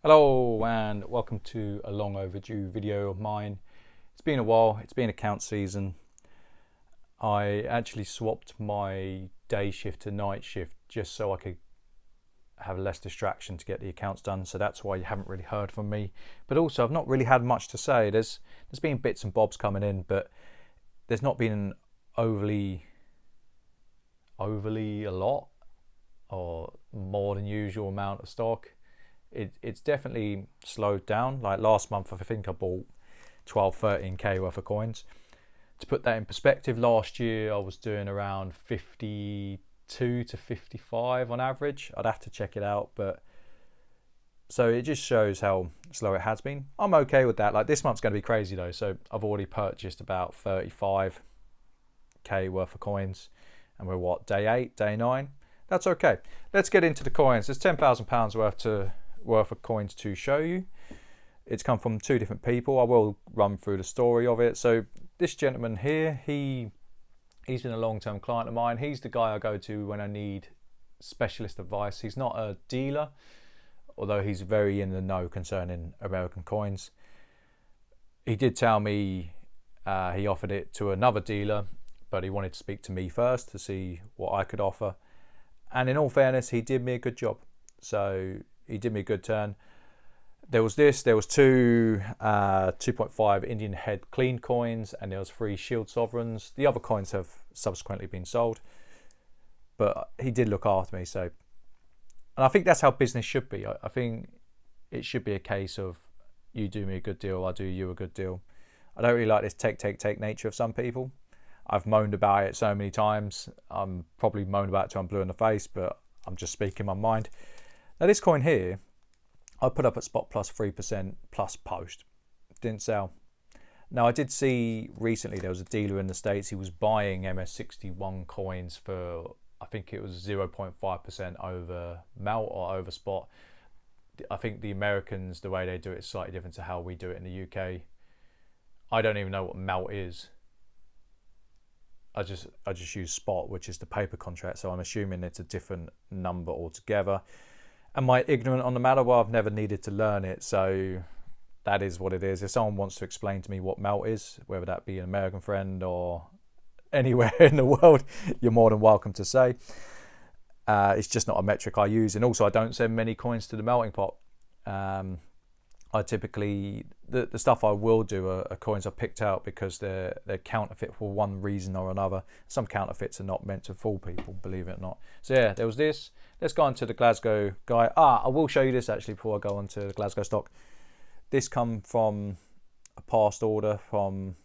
Hello and welcome to a long overdue video of mine. It's been a while, it's been account season. I actually swapped my day shift to night shift just so I could have less distraction to get the accounts done, so that's why you haven't really heard from me. But also I've not really had much to say. There's been bits and bobs coming in, but there's not been an overly a lot or more than usual amount of stock. It's definitely slowed down. Like last month I think I bought 12-13k worth of coins. To put that in perspective, last year I was doing around 52 to 55 on average. I'd have to check it out, but so it just shows how slow it has been. I'm okay with that. Like this month's going to be crazy though, so I've already purchased about 35k worth of coins, and we're what, day 8, day 9? That's okay. Let's get into the coins. There's £10,000 worth of coins to show you. It's come from two different people. I will run through the story of it. So this gentleman here, he's been a long-term client of mine. He's the guy I go to when I need specialist advice. He's not a dealer, although he's very in the know concerning American coins. He did tell me he offered it to another dealer, but he wanted to speak to me first to see what I could offer. And in all fairness, he did me a good job. So he did me a good turn. There was two 2.5 Indian head clean coins, and there was 3 shield sovereigns. The other coins have subsequently been sold, but he did look after me. So, and I think that's how business should be. I think it should be a case of you do me a good deal, I do you a good deal. I don't really like this take nature of some people. I've moaned about it so many times. I'm probably moaned about it till I'm blue in the face, but I'm just speaking my mind. Now this coin here, I put up at spot plus 3% plus post. Didn't sell. Now I did see recently there was a dealer in the States, he was buying MS61 coins for, I think it was 0.5% over melt or over spot. I think the Americans, the way they do it is slightly different to how we do it in the UK. I don't even know what melt is. I just use spot, which is the paper contract, so I'm assuming it's a different number altogether. Am I ignorant on the matter? Well, I've never needed to learn it, so that is what it is. If someone wants to explain to me what melt is, whether that be an American friend or anywhere in the world, you're more than welcome to say. It's just not a metric I use, and also I don't send many coins to the melting pot. I typically, the stuff I will do are coins I picked out because they're counterfeit for one reason or another. Some counterfeits are not meant to fool people, believe it or not. So yeah, there was this. Let's go on to the Glasgow guy. I will show you this actually before I go on to the Glasgow stock. This come from a past order from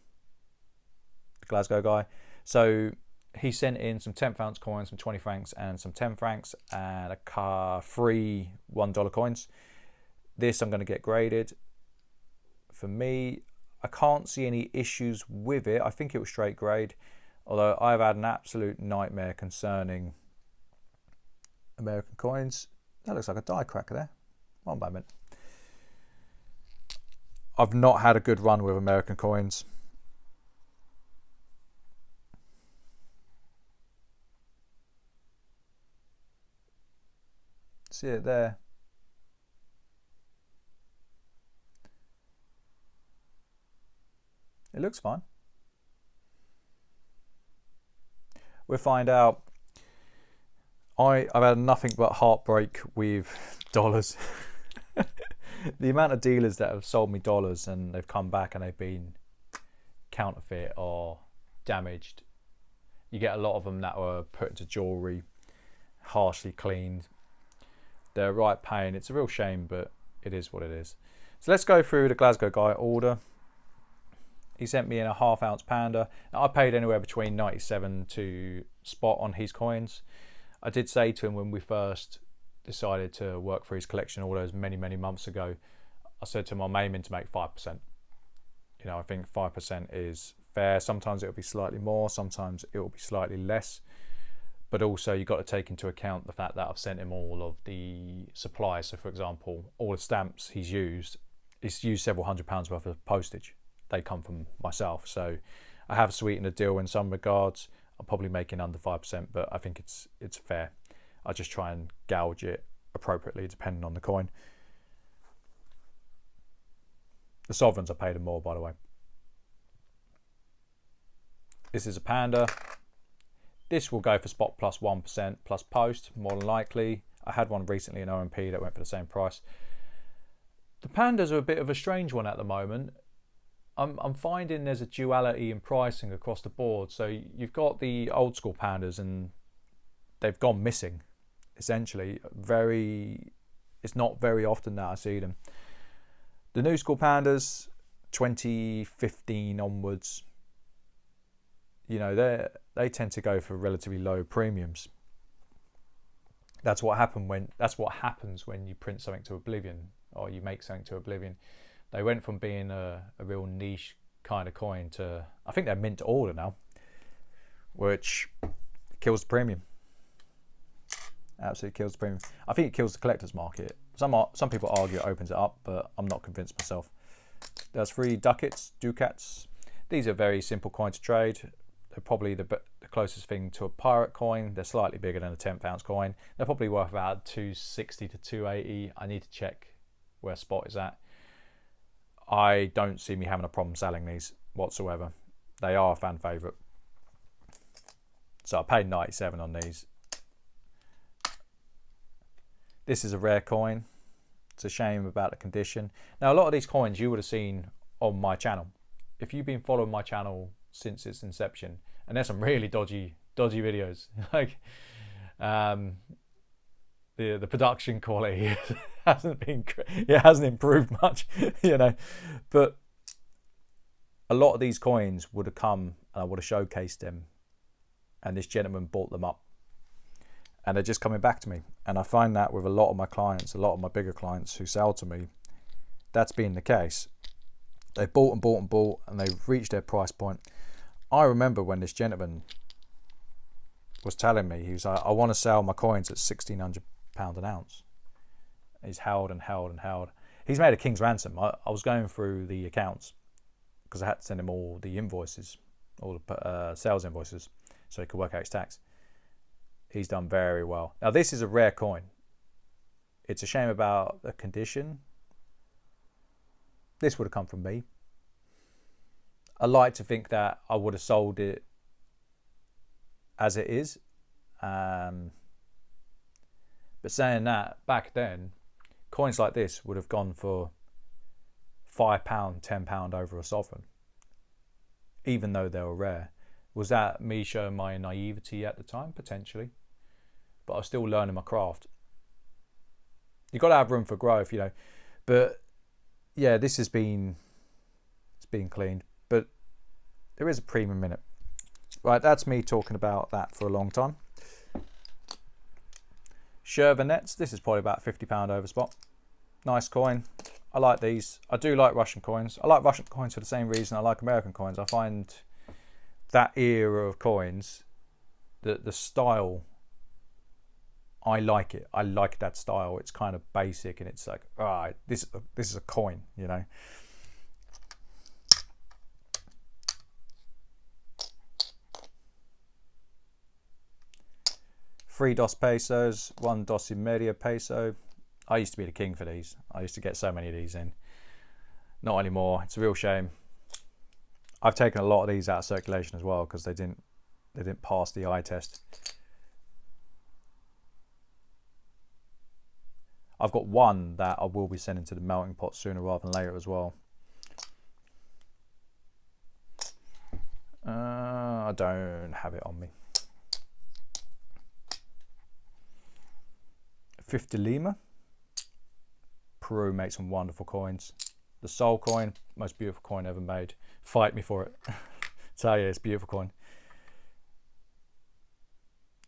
the Glasgow guy. So he sent in some 10th ounce coins, some 20 francs and some 10 francs and a free $1 coins. This I'm going to get graded. For me, I can't see any issues with it. I think it was straight grade, although I've had an absolute nightmare concerning American coins. That looks like a die cracker there. One moment. I've not had a good run with American coins. See it there. It looks fine. We'll find out. I've had nothing but heartbreak with dollars. The amount of dealers that have sold me dollars and they've come back and they've been counterfeit or damaged. You get a lot of them that were put into jewellery, harshly cleaned. They're a right pain. It's a real shame, but it is what it is. So let's go through the Glasgow guy order. He sent me in a ½ ounce panda. Now, I paid anywhere between 97 to spot on his coins. I did say to him when we first decided to work for his collection all those many months ago, I said to him I'm aiming to make 5%. You know, I think 5% is fair. Sometimes it'll be slightly more, sometimes it will be slightly less. But also you've got to take into account the fact that I've sent him all of the supplies. So for example, all the stamps he's used several £100 worth of postage. They come from myself, so I have sweetened the deal in some regards. I'm probably making under 5%, but I think it's fair. I just try and gouge it appropriately depending on the coin. The sovereigns I paid them more, by the way. This is a panda. This will go for spot plus 1% plus post, more than likely. I had one recently in OMP that went for the same price. The pandas are a bit of a strange one at the moment. I'm finding there's a duality in pricing across the board. So you've got the old school pandas and they've gone missing, essentially. It's not very often that I see them. The new school pandas, 2015 onwards, you know, they tend to go for relatively low premiums. That's what happens when you print something to oblivion, or you make something to oblivion. They went from being a real niche kind of coin to, I think they're mint to order now, which kills the premium. Absolutely kills the premium. I think it kills the collector's market. Some people argue it opens it up, but I'm not convinced myself. There's 3 ducats. These are very simple coin to trade. They're probably the closest thing to a pirate coin. They're slightly bigger than a 10th ounce coin. They're probably worth about 260 to 280. I need to check where spot is at. I don't see me having a problem selling these whatsoever. They are a fan favourite. So I paid 97 on these. This is a rare coin. It's a shame about the condition. Now, a lot of these coins you would have seen on my channel. If you've been following my channel since its inception, and there's some really dodgy videos. Like the production quality hasn't improved much, you know. But a lot of these coins would have come and I would have showcased them, and this gentleman bought them up, and they're just coming back to me. And I find that with a lot of my clients, a lot of my bigger clients who sell to me, that's been the case. They bought and bought and bought, and they've reached their price point. I remember when this gentleman was telling me, he was like, I want to sell my coins at £1,600 an ounce. He's held and held and held. He's made a king's ransom. I was going through the accounts because I had to send him all the invoices, all the sales invoices, so he could work out his tax. He's done very well. Now, this is a rare coin. It's a shame about the condition. This would have come from me. I like to think that I would have sold it as it is. But saying that, back then, coins like this would have gone for £5, £10 over a sovereign, even though they were rare. Was that me showing my naivety at the time? Potentially. But I was still learning my craft. You've got to have room for growth, you know. But yeah, it's been cleaned. But there is a premium in it. Right, that's me talking about that for a long time. Sherva nets. This is probably about £50 over spot. Nice coin. I like these. I do like Russian coins. I like Russian coins for the same reason I like American coins. I find that era of coins, the style, I like it. I like that style. It's kind of basic, and it's like, all right, this is a coin, you know. Three dos pesos, 1 dos y medio peso. I used to be the king for these. I used to get so many of these in. Not anymore. It's a real shame. I've taken a lot of these out of circulation as well because they didn't pass the eye test. I've got one that I will be sending to the melting pot sooner rather than later as well. I don't have it on me. 50 Lima. Peru makes some wonderful coins. The Soul coin, most beautiful coin ever made. Fight me for it. Tell you, it's a beautiful coin.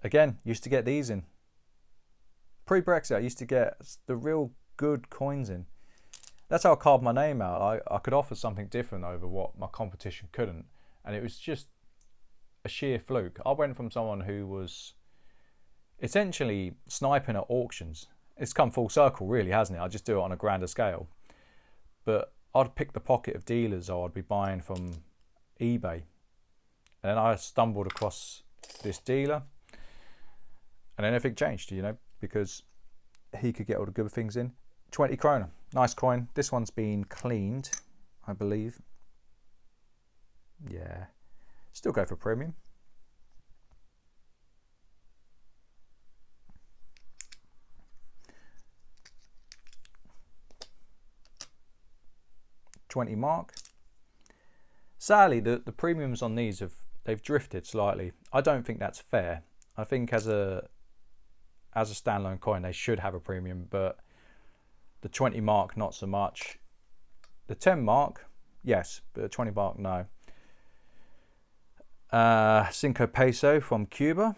Again, used to get these in. Pre-Brexit, I used to get the real good coins in. That's how I carved my name out. I could offer something different over what my competition couldn't. And it was just a sheer fluke. I went from someone who was essentially sniping at auctions. It's come full circle, really, hasn't it? I just do it on a grander scale. But I'd pick the pocket of dealers or I'd be buying from eBay. And then I stumbled across this dealer. And then everything changed, you know, because he could get all the good things in. 20 krona, nice coin. This one's been cleaned. I believe. Yeah, still go for premium. $20 mark. Sadly, the premiums on these they've drifted slightly. I don't think that's fair. I think as a standalone coin they should have a premium, but the 20 mark not so much. The 10 mark, yes, but the 20 mark, no. 5 peso from Cuba.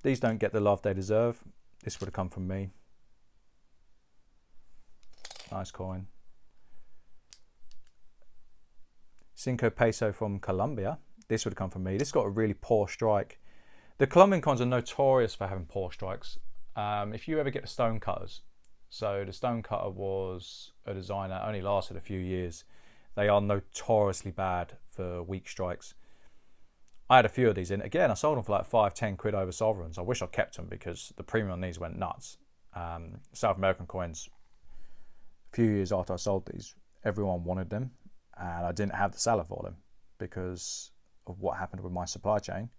These don't get the love they deserve. This would have come from me. Nice coin. 5 peso from Colombia. This would have come from me. This got a really poor strike. The Colombian coins are notorious for having poor strikes. If you ever get the stone cutters, so the stone cutter was a design that only lasted a few years. They are notoriously bad for weak strikes. I had a few of these in. Again, I sold them for like 5-10 quid over sovereigns. I wish I kept them because the premium on these went nuts. South American coins, a few years after I sold these, everyone wanted them, and I didn't have the seller for them because of what happened with my supply chain.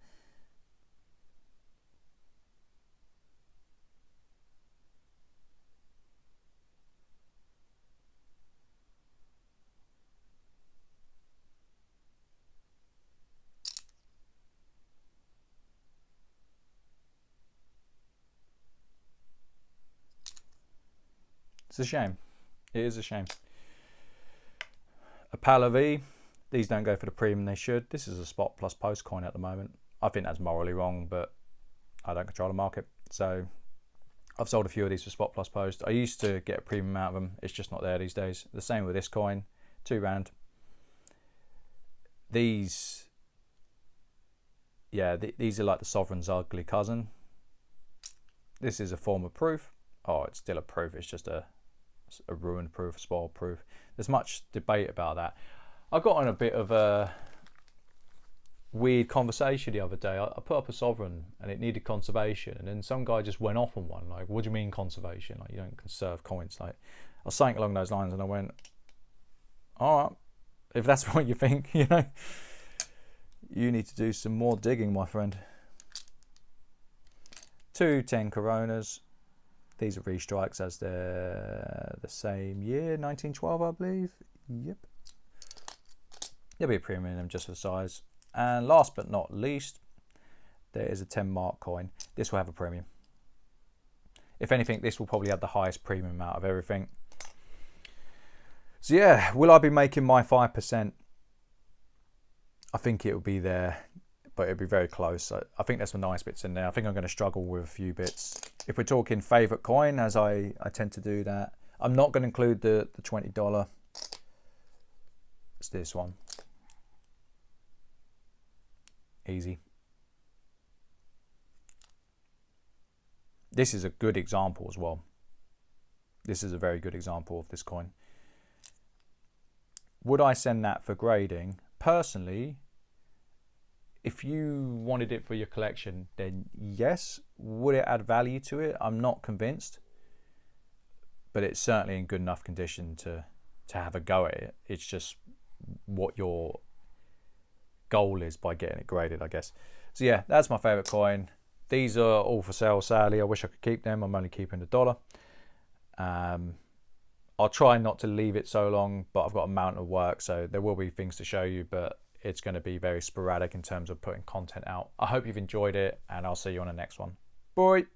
It's a shame. It is a shame. A Palavi. These don't go for the premium they should. This is a spot plus post coin at the moment. I think that's morally wrong, but I don't control the market. So I've sold a few of these for spot plus post. I used to get a premium out of them. It's just not there these days. The same with this coin. 2 rand. These, yeah, these are like the sovereign's ugly cousin. This is a form of proof. Oh, it's still a proof. It's just a ruined proof, spoiled proof. There's much debate about that. I got on a bit of a weird conversation the other day. I put up a sovereign and it needed conservation, and then some guy just went off on one. Like, what do you mean conservation? Like, you don't conserve coins. Like, I was saying along those lines, and I went, all right, if that's what you think, you know, you need to do some more digging, my friend. 2 10 Coronas. These are restrikes as they're the same year, 1912, I believe. Yep. There'll be a premium in them just for size. And last but not least, there is a 10 mark coin. This will have a premium. If anything, this will probably have the highest premium out of everything. So yeah, will I be making my 5%? I think it will be there, but it'll be very close. I think there's some nice bits in there. I think I'm going to struggle with a few bits. If we're talking favorite coin, as I tend to do that, I'm not going to include the $20. It's this one. Easy. This is a good example as well. This is a very good example of this coin. Would I send that for grading? Personally, if you wanted it for your collection, then yes. Would it add value to it? I'm not convinced, but it's certainly in good enough condition to have a go at it. It's just what your goal is by getting it graded, I guess. So yeah, that's my favorite coin. These are all for sale, sadly. I wish I could keep them. I'm only keeping $1. I'll try not to leave it so long, but I've got a mountain of work, so there will be things to show you, but it's going to be very sporadic in terms of putting content out. I hope you've enjoyed it, and I'll see you on the next one. Bye.